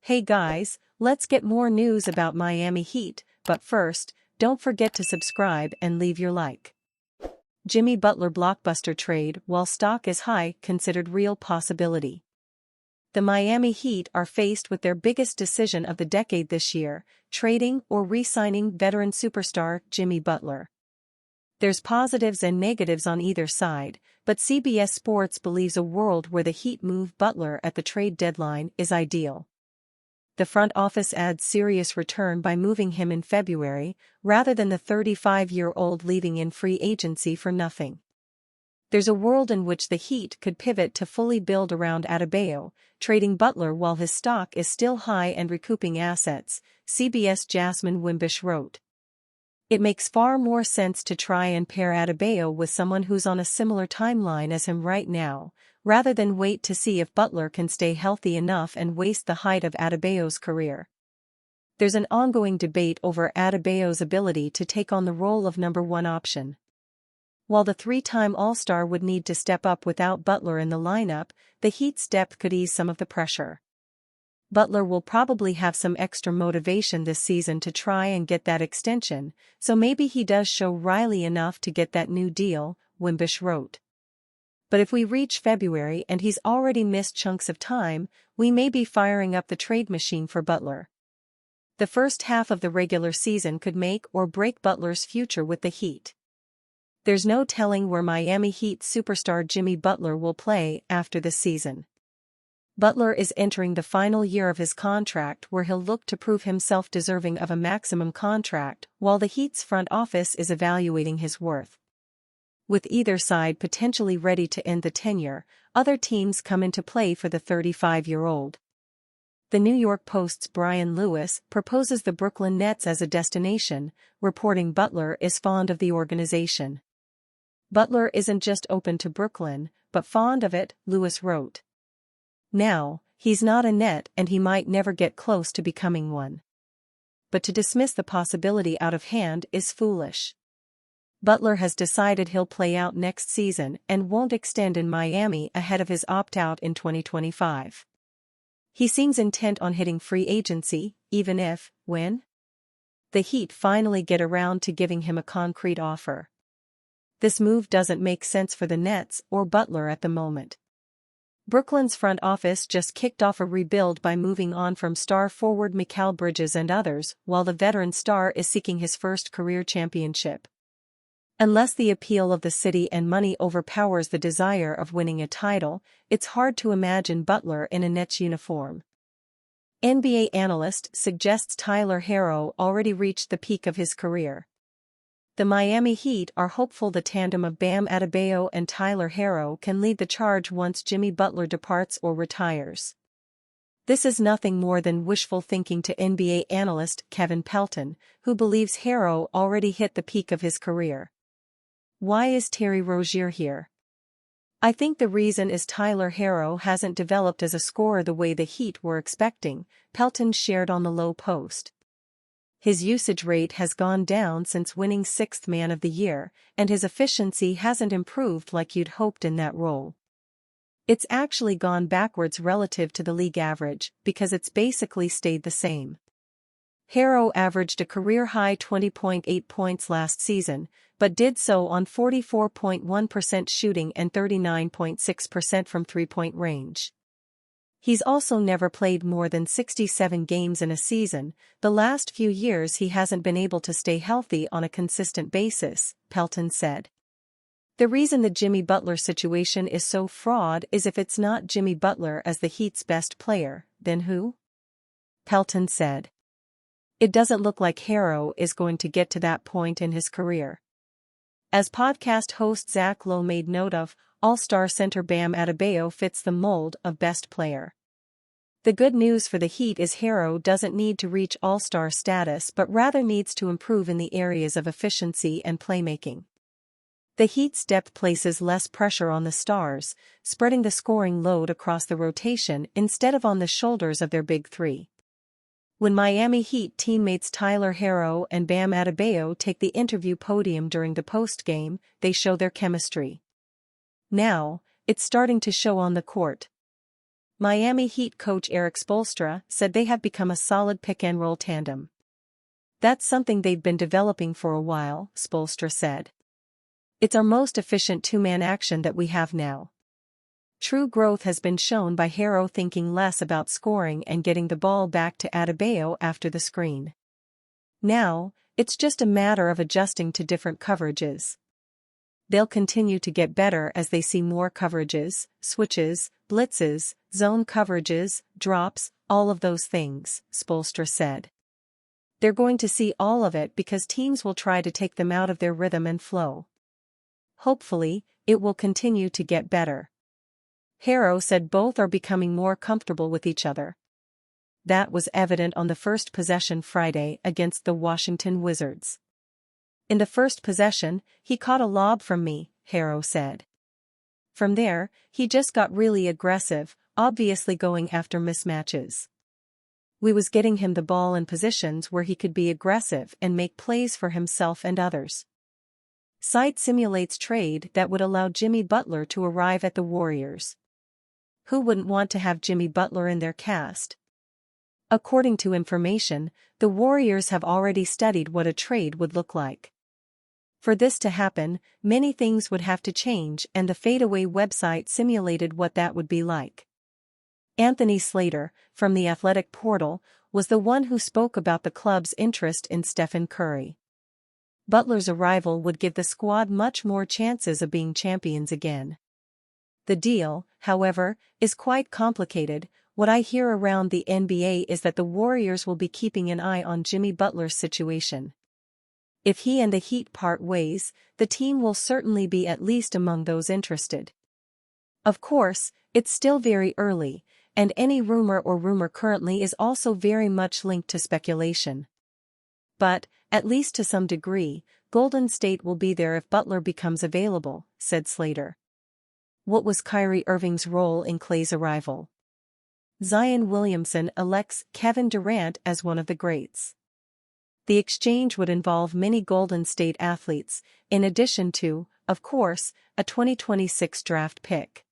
Hey guys, let's get more news about Miami Heat, but first, don't forget to subscribe and leave your like. Jimmy Butler blockbuster trade, while stock is high, considered real possibility. The Miami Heat are faced with their biggest decision of the decade this year, trading or re-signing veteran superstar Jimmy Butler. There's positives and negatives on either side, but CBS Sports believes a world where the Heat move Butler at the trade deadline is ideal. The front office adds serious return by moving him in February, rather than the 35-year-old leaving in free agency for nothing. There's a world in which the Heat could pivot to fully build around Adebayo, trading Butler while his stock is still high and recouping assets, CBS Jasmine Wimbish wrote. It makes far more sense to try and pair Adebayo with someone who's on a similar timeline as him right now, rather than wait to see if Butler can stay healthy enough and waste the height of Adebayo's career. There's an ongoing debate over Adebayo's ability to take on the role of number one option. While the three-time All-Star would need to step up without Butler in the lineup, the Heat's depth could ease some of the pressure. Butler will probably have some extra motivation this season to try and get that extension, so maybe he does show Riley enough to get that new deal, Wimbish wrote. But if we reach February and he's already missed chunks of time, we may be firing up the trade machine for Butler. The first half of the regular season could make or break Butler's future with the Heat. There's no telling where Miami Heat superstar Jimmy Butler will play after the season. Butler is entering the final year of his contract where he'll look to prove himself deserving of a maximum contract, while the Heat's front office is evaluating his worth. With either side potentially ready to end the tenure, other teams come into play for the 35-year-old. The New York Post's Brian Lewis proposes the Brooklyn Nets as a destination, reporting Butler is fond of the organization. Butler isn't just open to Brooklyn, but fond of it, Lewis wrote. Now, he's not a Net and he might never get close to becoming one. But to dismiss the possibility out of hand is foolish. Butler has decided he'll play out next season and won't extend in Miami ahead of his opt-out in 2025. He seems intent on hitting free agency, even if, when the Heat finally get around to giving him a concrete offer. This move doesn't make sense for the Nets or Butler at the moment. Brooklyn's front office just kicked off a rebuild by moving on from star forward Mikal Bridges and others, while the veteran star is seeking his first career championship. Unless the appeal of the city and money overpowers the desire of winning a title, it's hard to imagine Butler in a Nets uniform. NBA analyst suggests Tyler Herro already reached the peak of his career. The Miami Heat are hopeful the tandem of Bam Adebayo and Tyler Herro can lead the charge once Jimmy Butler departs or retires. This is nothing more than wishful thinking to NBA analyst Kevin Pelton, who believes Herro already hit the peak of his career. Why is Terry Rozier here? I think the reason is Tyler Herro hasn't developed as a scorer the way the Heat were expecting, Pelton shared on the Low Post. His usage rate has gone down since winning 6th Man of the Year, and his efficiency hasn't improved like you'd hoped in that role. It's actually gone backwards relative to the league average, because it's basically stayed the same. Herro averaged a career-high 20.8 points last season, but did so on 44.1% shooting and 39.6% from three-point range. He's also never played more than 67 games in a season. The last few years he hasn't been able to stay healthy on a consistent basis, Pelton said. The reason the Jimmy Butler situation is so fraud is if it's not Jimmy Butler as the Heat's best player, then who? Pelton said. It doesn't look like Herro is going to get to that point in his career. As podcast host Zach Lowe made note of, All-Star center Bam Adebayo fits the mold of best player. The good news for the Heat is Herro doesn't need to reach All-Star status but rather needs to improve in the areas of efficiency and playmaking. The Heat's depth places less pressure on the stars, spreading the scoring load across the rotation instead of on the shoulders of their big three. When Miami Heat teammates Tyler Herro and Bam Adebayo take the interview podium during the postgame, they show their chemistry. Now, it's starting to show on the court. Miami Heat coach Eric Spoelstra said they have become a solid pick-and-roll tandem. That's something they've been developing for a while, Spoelstra said. It's our most efficient two-man action that we have now. True growth has been shown by Harrow thinking less about scoring and getting the ball back to Adebayo after the screen. Now, it's just a matter of adjusting to different coverages. They'll continue to get better as they see more coverages, switches, blitzes, zone coverages, drops, all of those things, Spoelstra said. They're going to see all of it because teams will try to take them out of their rhythm and flow. Hopefully, it will continue to get better. Harrow said both are becoming more comfortable with each other. That was evident on the first possession Friday against the Washington Wizards. In the first possession, he caught a lob from me, Harrow said. From there, he just got really aggressive, obviously going after mismatches. We was getting him the ball in positions where he could be aggressive and make plays for himself and others. Site simulates trade that would allow Jimmy Butler to arrive at the Warriors. Who wouldn't want to have Jimmy Butler in their cast? According to information, the Warriors have already studied what a trade would look like. For this to happen, many things would have to change, and the Fadeaway website simulated what that would be like. Anthony Slater, from the Athletic Portal, was the one who spoke about the club's interest in Stephen Curry. Butler's arrival would give the squad much more chances of being champions again. The deal, however, is quite complicated. What I hear around the NBA is that the Warriors will be keeping an eye on Jimmy Butler's situation. If he and the Heat part ways, the team will certainly be at least among those interested. Of course, it's still very early, and any rumor currently is also very much linked to speculation. But, at least to some degree, Golden State will be there if Butler becomes available, said Slater. What was Kyrie Irving's role in Clay's arrival? Zion Williamson elects Kevin Durant as one of the greats. The exchange would involve many Golden State athletes, in addition to, of course, a 2026 draft pick.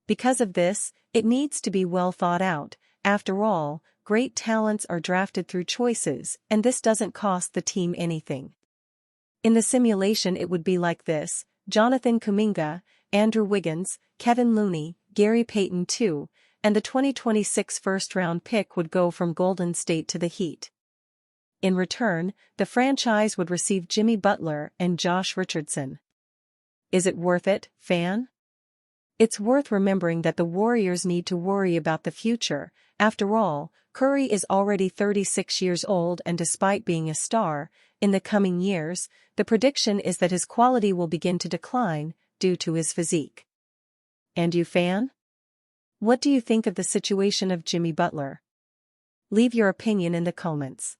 Because of this, it needs to be well thought out. After all, great talents are drafted through choices, and this doesn't cost the team anything. In the simulation it would be like this: Jonathan Kuminga, Andrew Wiggins, Kevin Looney, Gary Payton II, and the 2026 first-round pick would go from Golden State to the Heat. In return, the franchise would receive Jimmy Butler and Josh Richardson. Is it worth it, fan? It's worth remembering that the Warriors need to worry about the future. After all, Curry is already 36 years old, and despite being a star, in the coming years, the prediction is that his quality will begin to decline due to his physique. And you, fan? What do you think of the situation of Jimmy Butler? Leave your opinion in the comments.